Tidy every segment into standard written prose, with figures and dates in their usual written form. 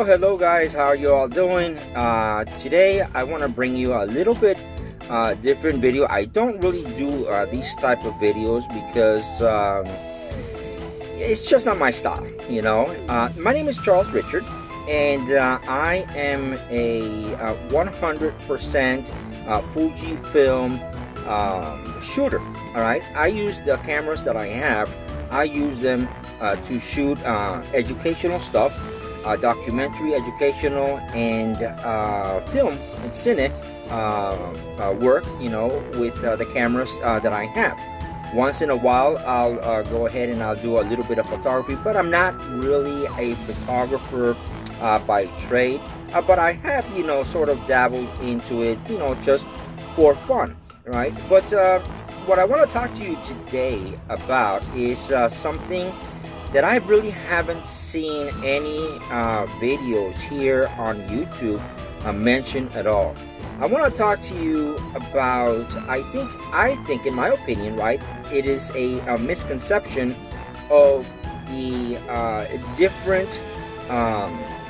Hello guys, how are you all doing? Today I want to bring you a little bit different video. I don't really do these type of videos because it's just not my style, you know. My name is Charles Richard, and I am a 100% Fujifilm shooter. All right, I use the cameras that I have. I use them to shoot educational stuff, documentary, educational, and film and cine work, you know, with the cameras that I have. Once in a while I'll go ahead and I'll do a little bit of photography, but I'm not really a photographer by trade, but I have, you know, sort of dabbled into it, you know, just for fun, right? But what I want to talk to you today about is something that I really haven't seen any videos here on YouTube mention at all. I want to talk to you about, I think in my opinion, right, it is a misconception of the different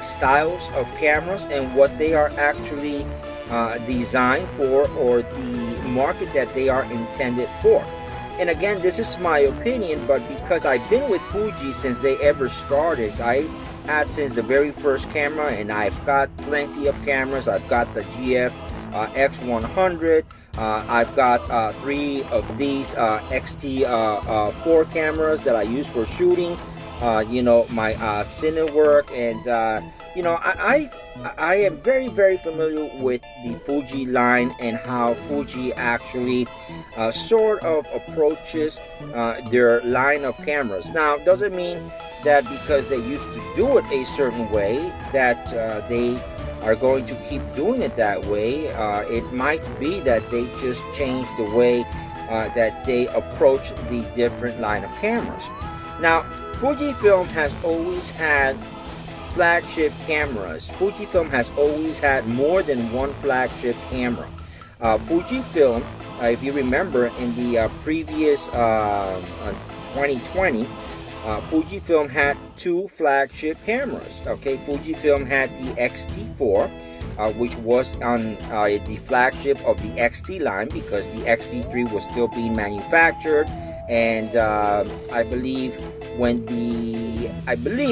styles of cameras and what they are actually designed for, or the market that they are intended for. And again, this is my opinion, but because I've been with Fuji since they ever started, I had since the very first camera, and I've got plenty of cameras. I've got the GF X100. I've got 3 of these XT4 cameras that I use for shooting, you know, my cine work, and you know, I am very familiar with the Fuji line and how Fuji actually sort of approaches their line of cameras. Now, doesn't mean that because they used to do it a certain way that they are going to keep doing it that way. It might be that they just changed the way that they approach the different line of cameras. Now, Fujifilm has always had flagship cameras. Fujifilm has always had more than one flagship camera. Fujifilm, if you remember, in the previous 2020, Fujifilm had 2 flagship cameras. Okay, Fujifilm had the X-T4, which was on the flagship of the XT line, because the X-T3 was still being manufactured. And I believe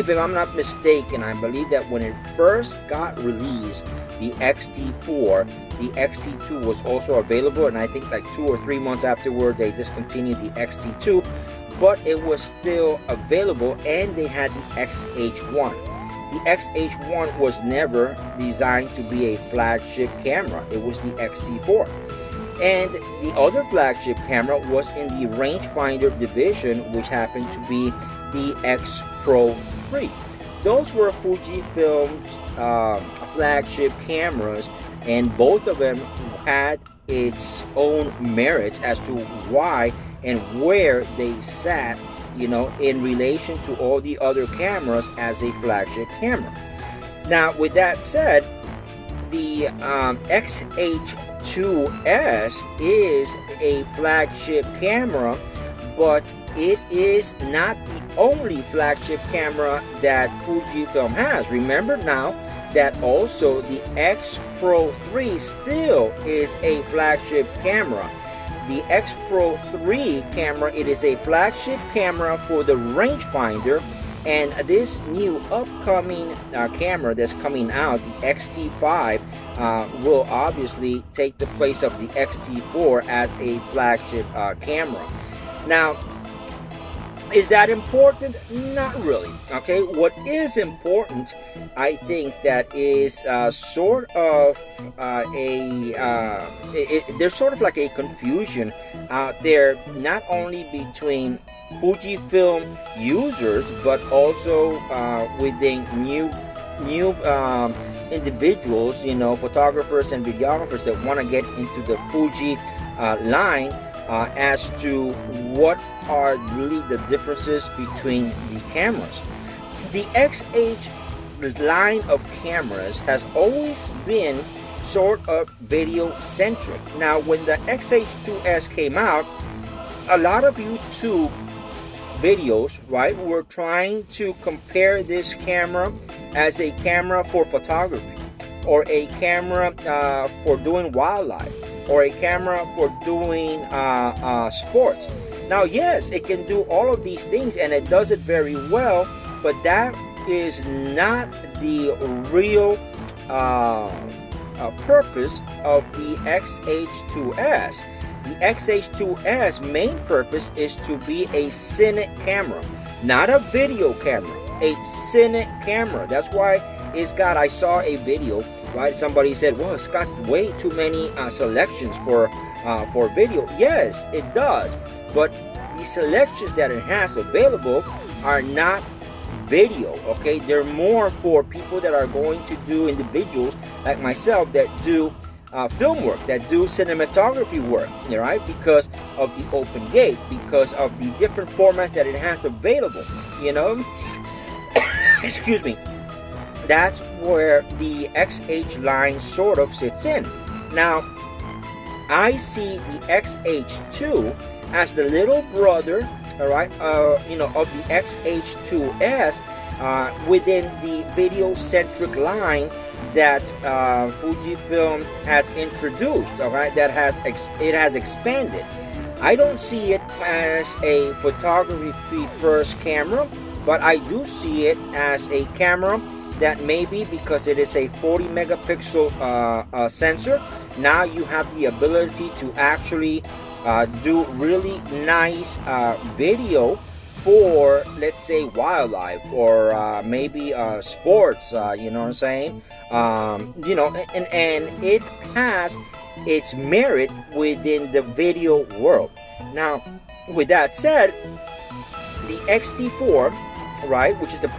if I'm not mistaken, I believe that when it first got released, the X-T4, the X-T2 was also available, and I think like 2 or 3 months afterward they discontinued the X-T2, but it was still available, and they had the XH1. The XH1 was never designed to be a flagship camera. It was the X-T4. And the other flagship camera was in the rangefinder division, which happened to be the X Pro 3. Those were Fujifilm's flagship cameras, and both of them had its own merits as to why and where they sat, you know, in relation to all the other cameras as a flagship camera. Now, with that said, the XH2S is a flagship camera, but it is not the only flagship camera that Fujifilm has. Remember now that also the X Pro 3 still is a flagship camera. The X Pro 3 camera, it is a flagship camera for the rangefinder, and this new upcoming camera that's coming out, the X-T5, will obviously take the place of the X-T4 as a flagship camera. Now, is that important? Not really. Okay, what is important, I think, that is sort of there's sort of like a confusion out there, not only between Fujifilm users, but also within new individuals, you know, photographers and videographers that want to get into the Fuji line, as to what are really the differences between the cameras. The XH line of cameras has always been sort of video-centric. Now, when the XH2S came out, a lot of YouTube videos, right, were trying to compare this camera as a camera for photography, or a camera for doing wildlife, or a camera for doing sports. Now, yes, it can do all of these things, and it does it very well, but that is not the real purpose of the XH2S. The XH2S main purpose is to be a cine camera, not a video camera, a cine camera. That's why it's got, I saw a video, right? Somebody said, well, it's got way too many selections for video. Yes, it does, but the selections that it has available are not video, okay? They're more for people that are going to do, individuals like myself that do film work, that do cinematography work, right? Because of the open gate, because of the different formats that it has available, you know. Excuse me. That's where the XH line sort of sits in. Now, I see the XH2 as the little brother, all right, you know, of the XH2S within the VideoCentric line that Fujifilm has introduced, all right, that it has expanded. I don't see it as a photography first camera, but I do see it as a camera that maybe, because it is a 40 megapixel sensor, now you have the ability to actually do really nice video for, let's say, wildlife, or maybe sports, you know what I'm saying? You know, and it has its merit within the video world. Now, with that said, the XT4, right, which is the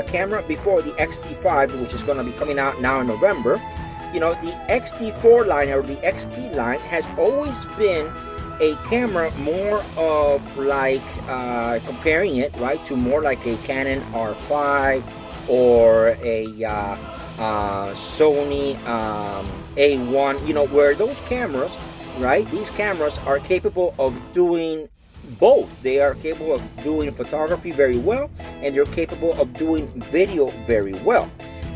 camera before the XT5, which is going to be coming out now in November, you know, the XT4 line, or the XT line, has always been a camera more of like, comparing it, right, to more like a Canon R5 or a Sony A1, you know, where those cameras, right, these cameras are capable of doing both. They are capable of doing photography very well, and they're capable of doing video very well.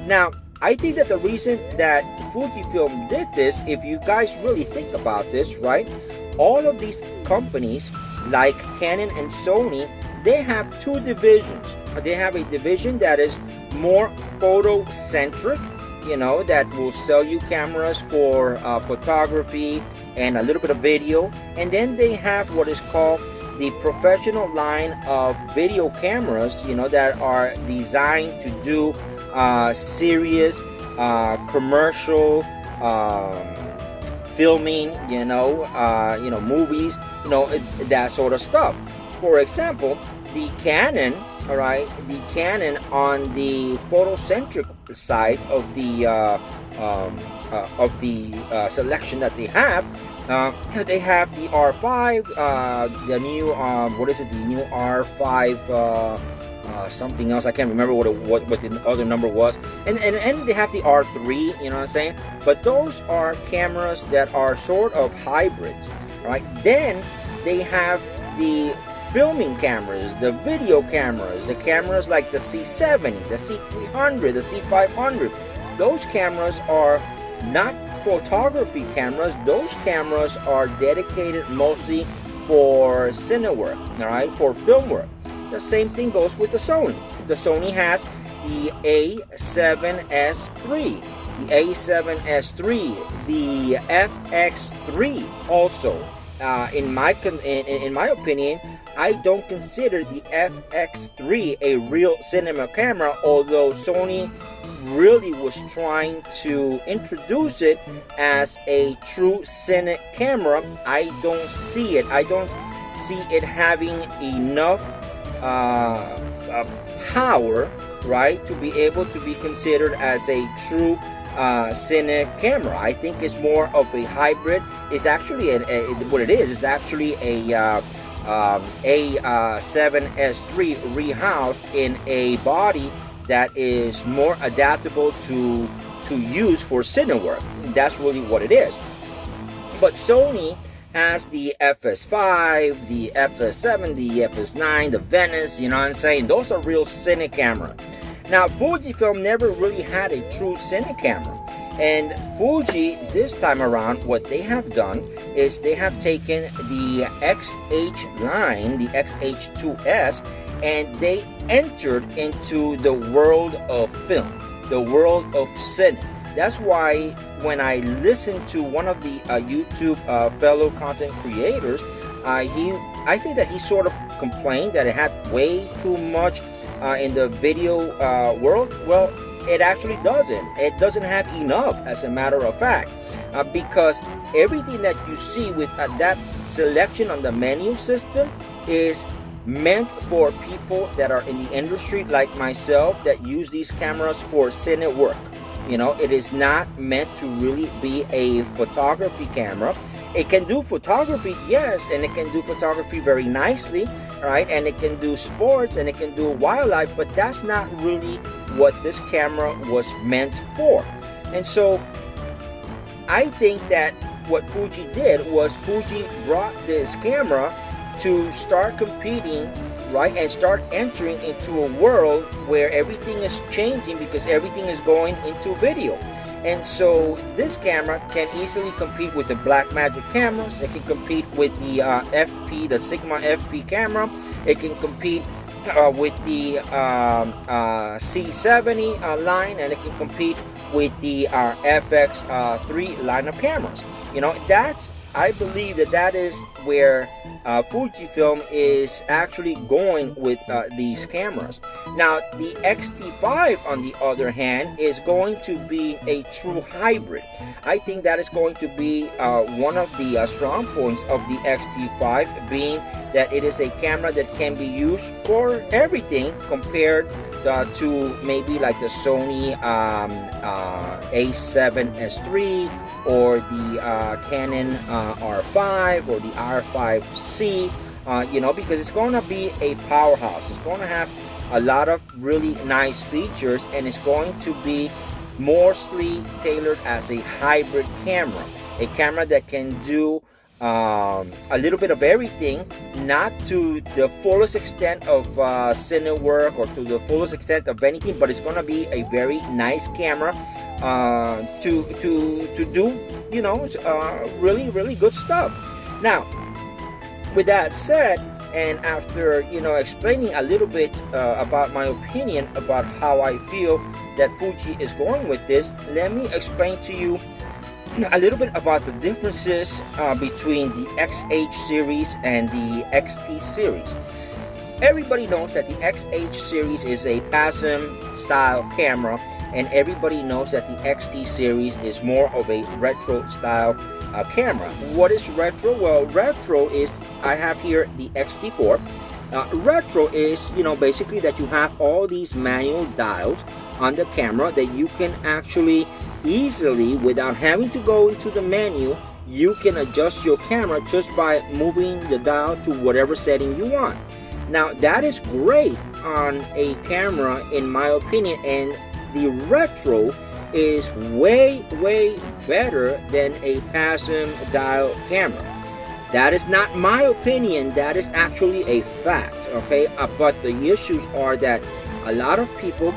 Now, I think that the reason that Fujifilm did this, if you guys really think about this, right, all of these companies like Canon and Sony, they have two divisions. They have a division that is more photo-centric, you know, that will sell you cameras for photography and a little bit of video. And then they have what is called the professional line of video cameras, you know, that are designed to do serious commercial filming, you know, movies, you know, that sort of stuff. For example, the Canon, all right, the Canon on the photocentric side of the selection that they have the R5, the new what is it? The new R5. Something else, I can't remember what the other number was, and they have the R3, you know what I'm saying? But those are cameras that are sort of hybrids, right? Then they have the filming cameras, the video cameras, the cameras like the C70, the C300, the C500. Those cameras are not photography cameras. Those cameras are dedicated mostly for cine work, all right, for film work. The same thing goes with the Sony. The Sony has the A7S3, the A7S3, the FX3 also. In my opinion, I don't consider the FX3 a real cinema camera, although Sony really was trying to introduce it as a true cine camera. I don't see it. I don't see it having enough power, right, to be able to be considered as a true cine camera. I think it's more of a hybrid. It's actually what it is. It's actually a A7S3 rehoused in a body that is more adaptable to use for cine work. That's really what it is. But Sony has the FS5, the FS7, the FS9, the Venice, you know what I'm saying? Those are real cine camera. Now, Fujifilm never really had a true cine camera. And Fuji, this time around, what they have done is they have taken the XH line, the XH2S, and they entered into the world of film, the world of cine. That's why when I listened to one of the YouTube fellow content creators, I think that he sort of complained that it had way too much in the video world. Well, it actually doesn't. It doesn't have enough, as a matter of fact, because everything that you see with that selection on the menu system is meant for people that are in the industry like myself that use these cameras for cine work. You know, it is not meant to really be a photography camera. It can do photography, yes, and it can do photography very nicely, right? And it can do sports and it can do wildlife, but that's not really what this camera was meant for. And so I think that what Fuji did was Fuji brought this camera to start competing, right, and start entering into a world where everything is changing because everything is going into video. And so this camera can easily compete with the Blackmagic cameras. It can compete with the FP, the Sigma FP camera. It can compete with the C70 line, and it can compete with the FX3 line of cameras. You know, I believe that is where Fujifilm is actually going with these cameras. Now, the X-T5, on the other hand, is going to be a true hybrid. I think that is going to be one of the strong points of the X-T5, being that it is a camera that can be used for everything compared to maybe like the Sony A7S3 or the Canon R5 or the R5C, you know, because it's going to be a powerhouse. It's going to have a lot of really nice features, and it's going to be mostly tailored as a hybrid camera, a camera that can do a little bit of everything, not to the fullest extent of cine work or to the fullest extent of anything, but it's going to be a very nice camera to do, you know, really good stuff. Now, with that said, and after, you know, explaining a little bit about my opinion about how I feel that Fuji is going with this, let me explain to you a little bit about the differences between the XH series and the XT series. Everybody knows that the XH series is a PASM style camera, and everybody knows that the XT series is more of a retro style camera. What is retro? Well, retro is, I have here the XT4. Retro is, you know, basically that you have all these manual dials on the camera that you can actually easily, without having to go into the menu, you can adjust your camera just by moving the dial to whatever setting you want. Now, that is great on a camera, in my opinion, and the retro is way better than a PASM dial camera. That is not my opinion, that is actually a fact, okay? But the issues are that a lot of people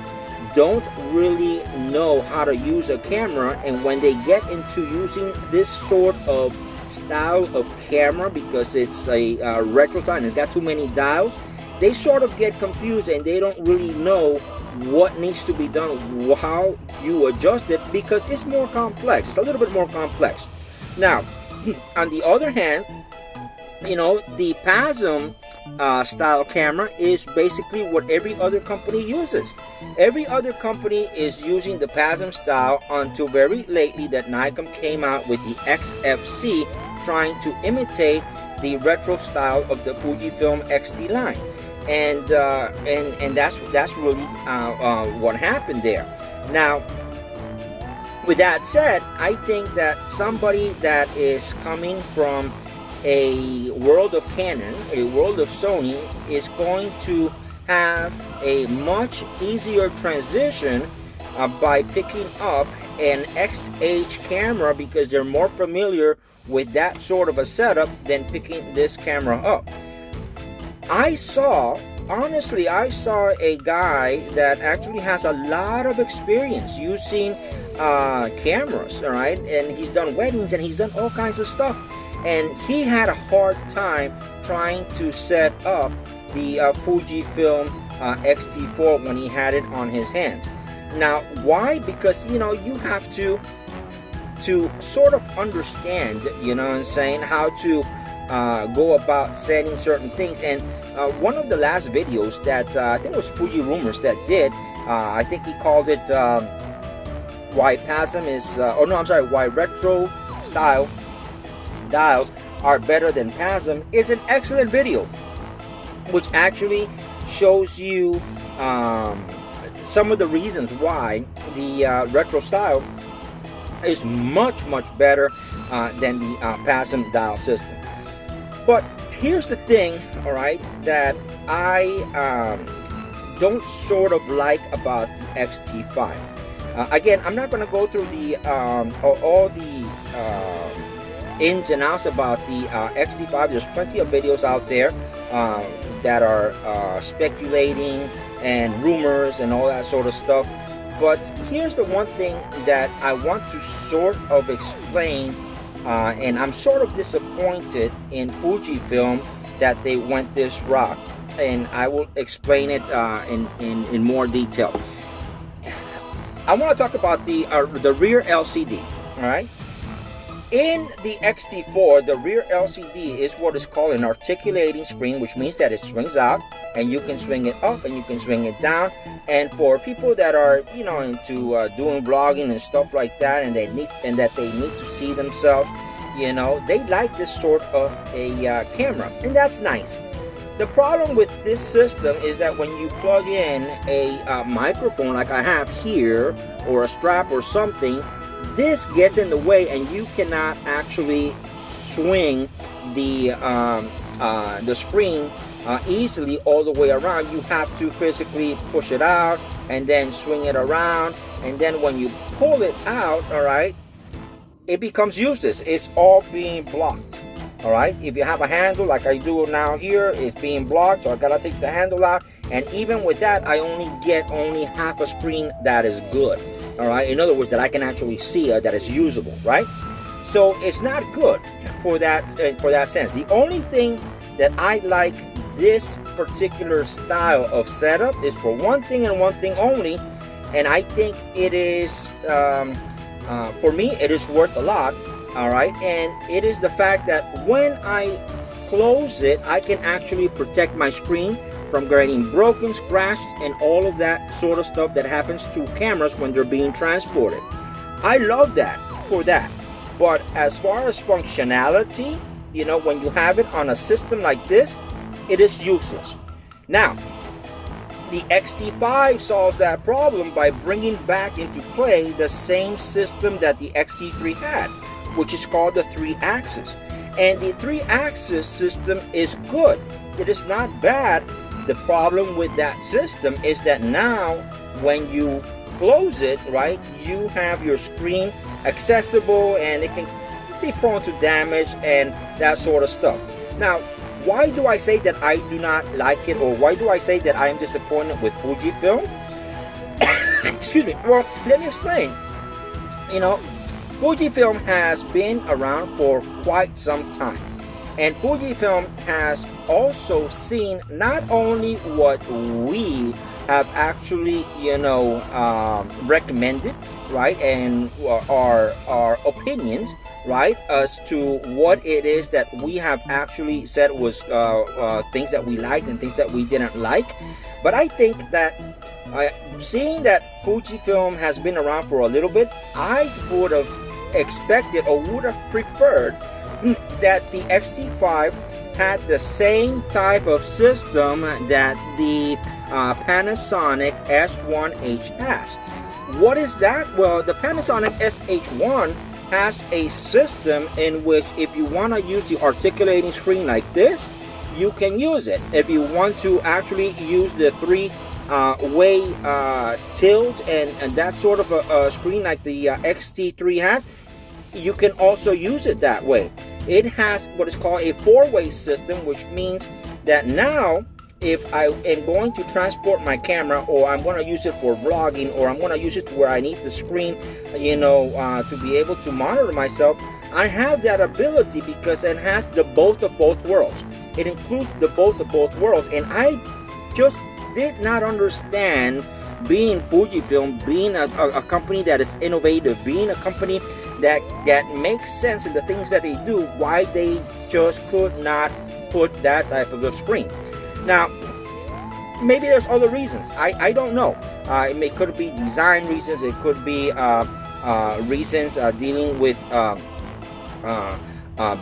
don't really know how to use a camera, and when they get into using this sort of style of camera, because it's a retro style and it's got too many dials, they sort of get confused and they don't really know what needs to be done, how you adjust it, because it's more complex. It's a little bit more complex. Now, on the other hand, you know, the PASM style camera is basically what every other company uses. Every other company is using the PASM style until very lately that Nikon came out with the XFC, trying to imitate the retro style of the Fujifilm XT line. And that's really what happened there. Now, with that said, I think that somebody that is coming from a world of Canon, a world of Sony, is going to have a much easier transition by picking up an XH camera because they're more familiar with that sort of a setup than picking this camera up. Honestly, I saw a guy that actually has a lot of experience using cameras, all right? And he's done weddings and he's done all kinds of stuff. And he had a hard time trying to set up the Fujifilm X-T4 when he had it on his hands. Now, why? Because, you know, you have to sort of understand, you know what I'm saying, how to go about setting certain things. And one of the last videos that I think it was Fuji Rumors that did, I think he called it why PASM is, why retro style dials are better than PASM, is an excellent video, which actually shows you some of the reasons why the retro style is much better than the PASM dial system. But here's the thing, all right, that I don't sort of like about the X-T5. Again, I'm not going to go through the all the ins and outs about the X-T5. There's plenty of videos out there that are speculating and rumors and all that sort of stuff. But here's the one thing that I want to sort of explain, and I'm sort of disappointed in Fujifilm that they went this route, and I will explain it in more detail. I want to talk about the rear LCD. All right. In the X-T4, the rear LCD is what is called an articulating screen, which means that it swings out and you can swing it up and you can swing it down. And for people that are, you know, into doing vlogging and stuff like that, and they need to see themselves, you know, they like this sort of a camera, and that's nice. The problem with this system is that when you plug in a microphone like I have here, or a strap or something, this gets in the way and you cannot actually swing the screen easily all the way around. You have to physically push it out and then swing it around, and then when you pull it out, all right, it becomes useless. It's all being blocked. All right, if you have a handle like I do now here, it's being blocked, so I gotta take the handle out, and even with that, I only get half a screen that is good. All right, in other words, that I can actually see that is usable, right? So it's not good for that sense. The only thing that I like this particular style of setup is for one thing and one thing only, and I think it is for me it is worth a lot. All right, and it is the fact that when I close it, I can actually protect my screen from getting broken, scratched, and all of that sort of stuff that happens to cameras when they're being transported. I love that for that. But as far as functionality, you know, when you have it on a system like this, it is useless. Now, the X-T5 solves that problem by bringing back into play the same system that the X-T3 had, which is called the 3-axis. And the 3-axis system is good. It is not bad. The problem with that system is that now when you close it, right, you have your screen accessible and it can be prone to damage and that sort of stuff. Now, why do I say that I do not like it, or why do I say that I am disappointed with Fujifilm? Excuse me. Well, let me explain. You know, Fujifilm has been around for quite some time, and Fujifilm has also seen not only what we have actually, you know, recommended, right, and our opinions, right, as to what it is that we have actually said was things that we liked and things that we didn't like. But I think that seeing that Fujifilm has been around for a little bit, I would have expected or would have preferred that the X-T5 had the same type of system that the Panasonic S1H has. What is that? Well, the Panasonic SH1 has a system in which if you want to use the articulating screen like this, you can use it. If you want to actually use the 3 way tilt and that sort of a screen like the XT3 has, you can also use it that way. It has what is called a four-way system, which means that now if I am going to transport my camera, or I'm going to use it for vlogging, or I'm going to use it to where I need the screen, you know, to be able to monitor myself, I have that ability because it has the both of both worlds. It includes the both of both worlds, and I just did not understand, being Fujifilm, being a company that is innovative, being a company that makes sense in the things that they do, why they just could not put that type of a screen. Now, maybe there's other reasons. I don't know. It could be design reasons. It could be reasons dealing with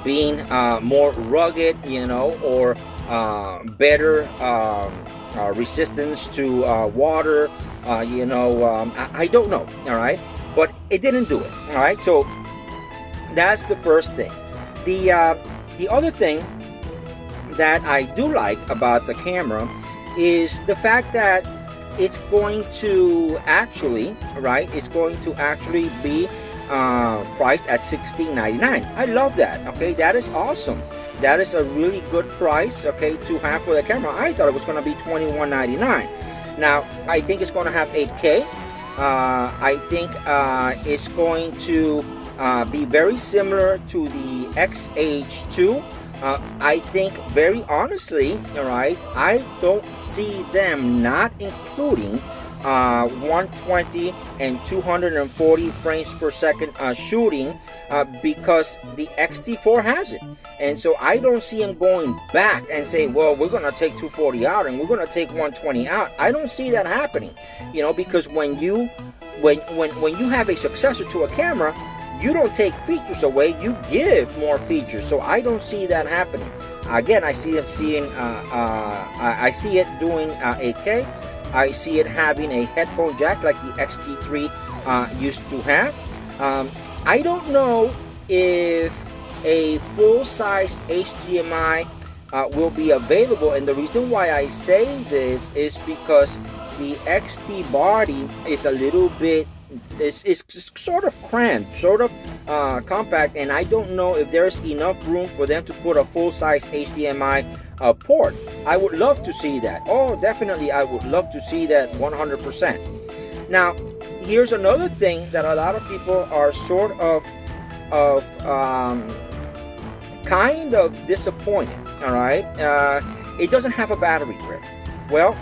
being more rugged, you know, or better resistance to water. You know, I don't know. All right, but it didn't do it. All right, so that's the first thing. The other thing that I do like about the camera is the fact that it's going to actually, right, it's going to actually be priced at $16.99. I love that. Okay, that is awesome. That is a really good price, okay, to have for the camera. I thought it was going to be $21.99. Now, I think it's going to have 8K. I think it's going to be very similar to the XH2. I think, very honestly, all right, I don't see them not including 120 and 240 frames per second shooting because the XT4 has it. And so I don't see them going back and saying, well, we're going to take 240 out and we're going to take 120 out. I don't see that happening, you know, because when you have a successor to a camera, you don't take features away, you give more features. So I don't see that happening. Again, I see it I see it doing 8K. I see it having a headphone jack like the XT3 used to have. I don't know if a full-size HDMI will be available, and the reason why I say this is because the XT body is a little bit, it's sort of cramped, sort of compact, and I don't know if there's enough room for them to put a full-size HDMI port. I would love to see that. Oh, definitely, I would love to see that 100%. Now, here's another thing that a lot of people are sort of kind of disappointed. All right, it doesn't have a battery grip. Well,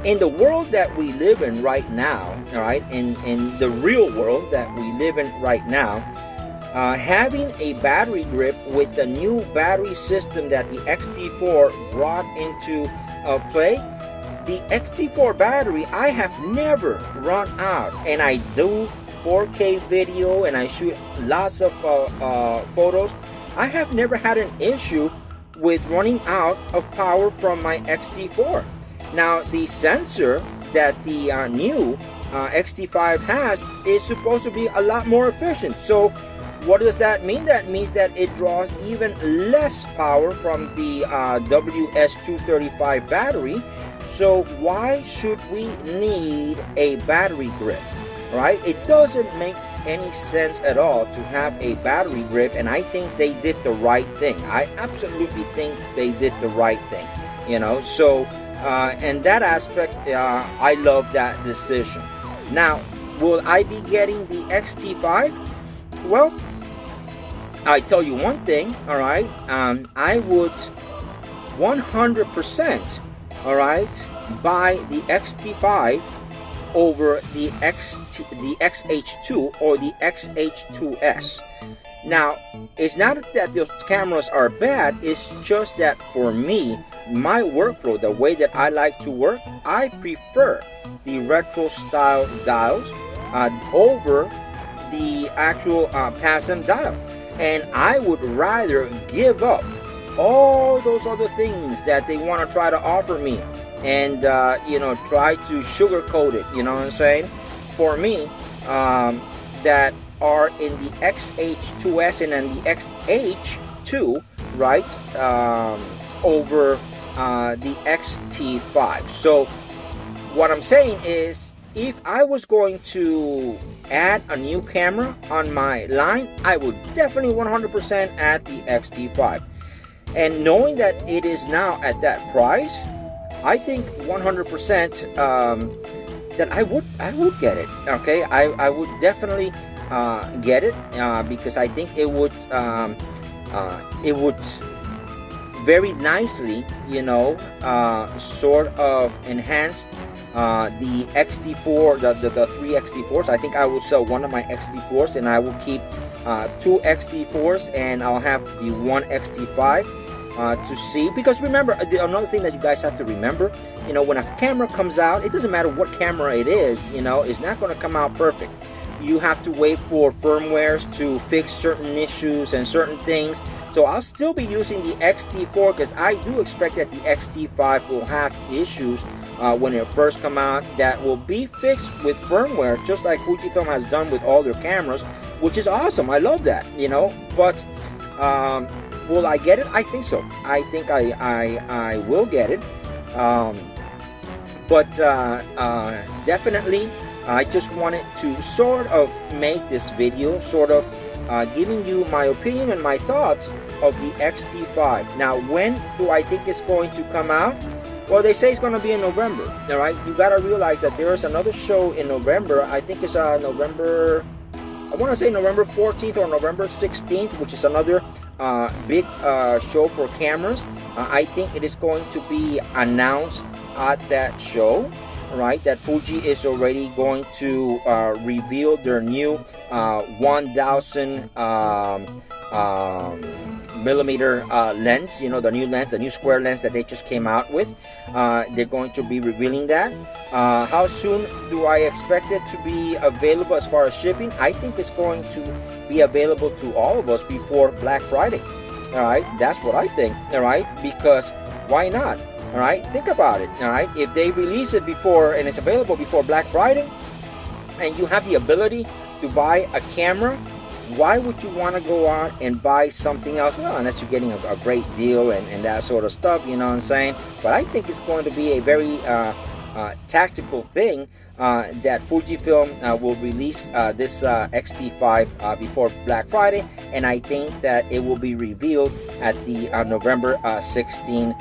in the world that we live in right now, all right, in the real world that we live in right now, having a battery grip with the new battery system that the XT4 brought into play, the XT4 battery, I have never run out, and I do 4K video and I shoot lots of photos. I have never had an issue with running out of power from my XT4. Now, the sensor that the new XT5 has is supposed to be a lot more efficient. So what does that mean? That means that it draws even less power from the WS235 battery. So why should we need a battery grip, right? It doesn't make any sense at all to have a battery grip, and I think they did the right thing. I absolutely think they did the right thing, you know. So in that aspect, I love that decision. Now, will I be getting the XT5? Well, I tell you one thing, all right, I would 100%, all right, buy the XT5 over the XH2 or the XH2S. Now, it's not that those cameras are bad, it's just that for me, my workflow, the way that I like to work, I prefer the retro style dials over the actual PASM dial. And I would rather give up all those other things that they want to try to offer me and you know, try to sugarcoat it, you know what I'm saying, for me, that are in the XH2S and then the XH2, right, over the XT5. So what I'm saying is, if I was going to add a new camera on my line, I would definitely 100% add the X-T5. And knowing that it is now at that price, I think 100% that I would get it. Okay, I would definitely get it because I think it would very nicely, you know, sort of enhance the X-T4, the 3 X-T4s. I think I will sell one of my X-T4s, and I will keep 2 X-T4s, and I'll have the 1 X-T5 to see. Because remember, another thing that you guys have to remember, you know, when a camera comes out, it doesn't matter what camera it is, you know, it's not going to come out perfect. You have to wait for firmwares to fix certain issues and certain things. So I'll still be using the X-T4 because I do expect that the X-T5 will have issues when it first come out that will be fixed with firmware, just like Fujifilm has done with all their cameras, which is awesome. I love that, you know. But will I get it? I think so. I think I will get it. But definitely, I just wanted to sort of make this video, sort of giving you my opinion and my thoughts of the X-T5. Now, when do I think it's going to come out? Well, they say it's going to be in November. All right, you got to realize that there is another show in November. I think it's November, I want to say November 14th or November 16th, which is another big show for cameras. I think it is going to be announced at that show, right? That Fuji is already going to reveal their new 1000 millimeter lens, you know, the new lens, the new square lens that they just came out with. They're going to be revealing that. How soon do I expect it to be available as far as shipping? I think it's going to be available to all of us before Black Friday. All right, that's what I think. All right, because why not? All right, think about it. All right, if they release it before and it's available before Black Friday, and you have the ability to buy a camera, why would you want to go out and buy something else? Well, unless you're getting a great deal and that sort of stuff, you know what I'm saying? But I think it's going to be a very tactical thing that Fujifilm will release this X-T5 before Black Friday, and I think that it will be revealed at the November 16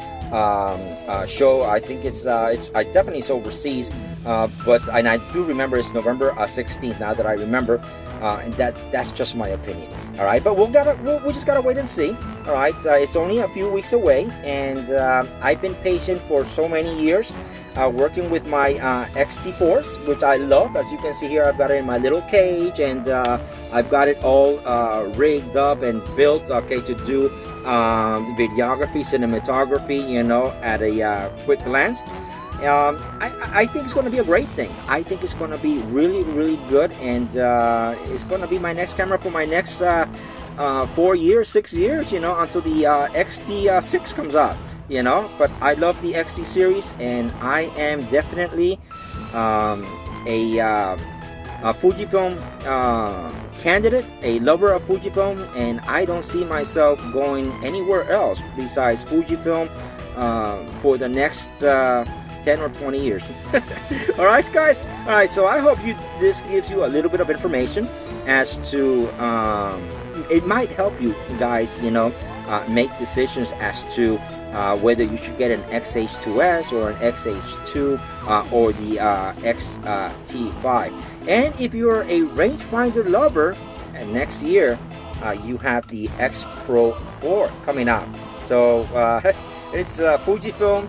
show. I think it's I definitely it's overseas, but and I do remember it's November 16th. Now that I remember, and that's just my opinion. All right, but we just gotta wait and see. All right, it's only a few weeks away, and I've been patient for so many years. Working with my X-T4s, which I love. As you can see here, I've got it in my little cage, and I've got it all rigged up and built, okay, to do videography, cinematography, you know, at a quick glance. I think it's going to be a great thing. I think it's going to be really, really good, and it's going to be my next camera for my next 4 years, 6 years, you know, until the X-T6 comes out. You know, but I love the XT series, and I am definitely a Fujifilm candidate, a lover of Fujifilm, and I don't see myself going anywhere else besides Fujifilm for the next 10 or 20 years. All right, guys. All right, so I hope this gives you a little bit of information as to it might help you guys, you know, make decisions as to whether you should get an XH2S or an XH2 or the X-T5. And if you're a rangefinder lover, and next year you have the X Pro 4 coming out. So it's Fujifilm.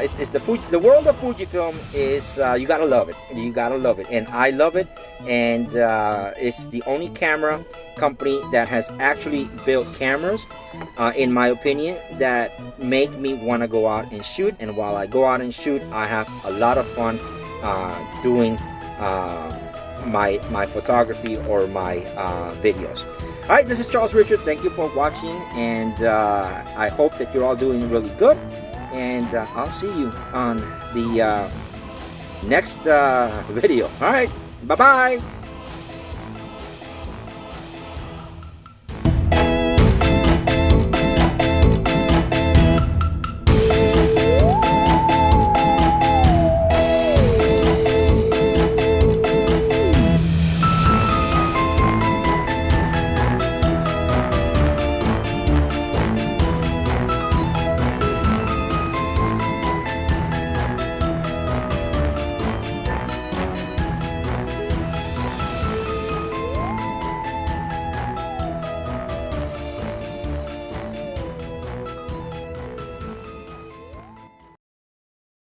It's the world of Fujifilm is you gotta love it. You gotta love it, and I love it. And it's the only camera company that has actually built cameras, in my opinion, that make me want to go out and shoot. And while I go out and shoot, I have a lot of fun doing my photography or my videos. All right, this is Charles Richard. Thank you for watching, and I hope that you're all doing really good. And I'll see you on the next video. All right, bye-bye.